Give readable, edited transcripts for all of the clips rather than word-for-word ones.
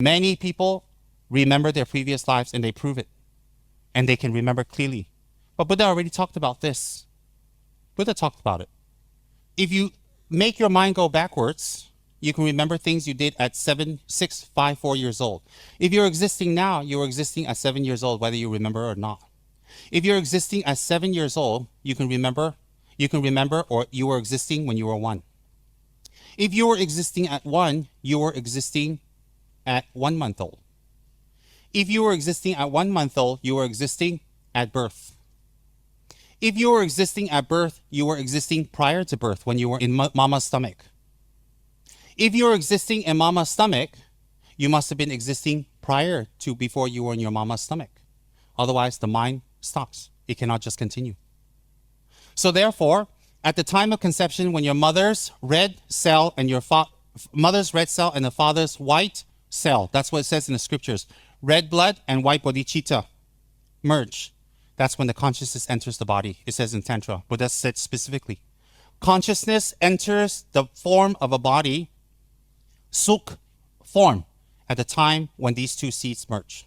Many people remember their previous lives and they prove it. And they can remember clearly. But Buddha already talked about this. Buddha talked about it. If you make your mind go backwards, you can remember things you did at 7, 6, 5, 4 years old. If you're existing now, you're existing at 7 years old, whether you remember or not. If you're existing at 7 years old, you can remember or you were existing when you were 1. If you were existing at 1, you were existing at 1 month old. If you were existing at 1 month old, you were existing at birth. If you were existing at birth, you were existing prior to birth when you were in mama's stomach. If you were existing in mama's stomach, you must have been existing prior to before you were in your mama's stomach. Otherwise, the mind stops. It cannot just continue. So therefore, at the time of conception, when your mother's red cell and your mother's red cell and the father's white cell, that's what it says in the scriptures, red blood and white boddhicitta merge. That's when the consciousness enters the body. It says in Tantra, Buddha said specifically. Consciousness enters the form of a body, sukh form, at the time when these two seeds merge.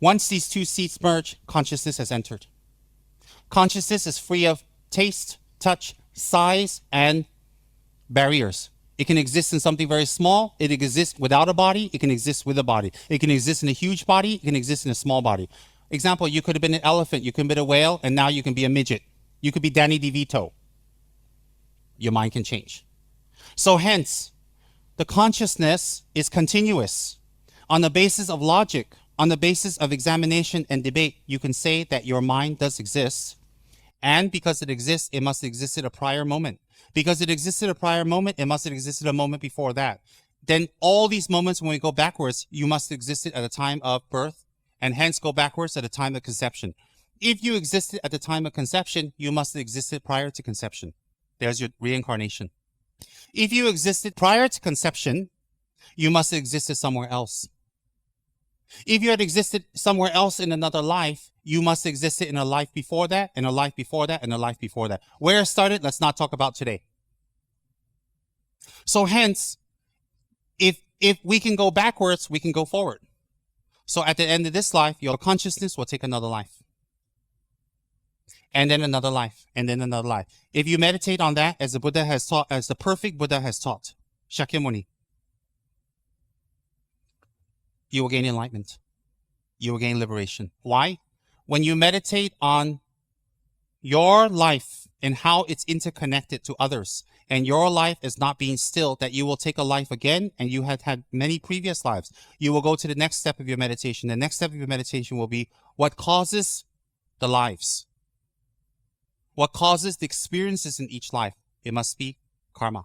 Once these two seeds merge, consciousness has entered. Consciousness is free of taste, touch, size, and barriers. It can exist in something very small. It can exist without a body. It can exist with a body. It can exist in a huge body. It can exist in a small body. Example, you could have been an elephant. You could have been a whale, and now you can be a midget. You could be Danny DeVito. Your mind can change. So hence, the consciousness is continuous. On the basis of logic, on the basis of examination and debate, you can say that your mind does exist. And because it exists, it must exist at a prior moment. Because it existed a prior moment, it must have existed a moment before that. Then all these moments, when we go backwards, you must have existed at the time of birth, and hence go backwards at the time of conception. If you existed at the time of conception, you must have existed prior to conception. There's your reincarnation. If you existed prior to conception, you must have existed somewhere else. If you had existed somewhere else in another life, you must have existed in a life before that, and a life before that, and a life before that. Where it started, let's not talk about today. So hence, if we can go backwards, we can go forward. So at the end of this life, your consciousness will take another life. And then another life, and then another life. If you meditate on that, as the Buddha has taught, as the perfect Buddha has taught, Shakyamuni, you will gain enlightenment. You will gain liberation. Why? When you meditate on your life and how it's interconnected to others, and your life is not being still, that you will take a life again, and you had had many previous lives. You will go to the next step of your meditation. The next step of your meditation will be what causes the lives. What causes the experiences in each life? It must be karma.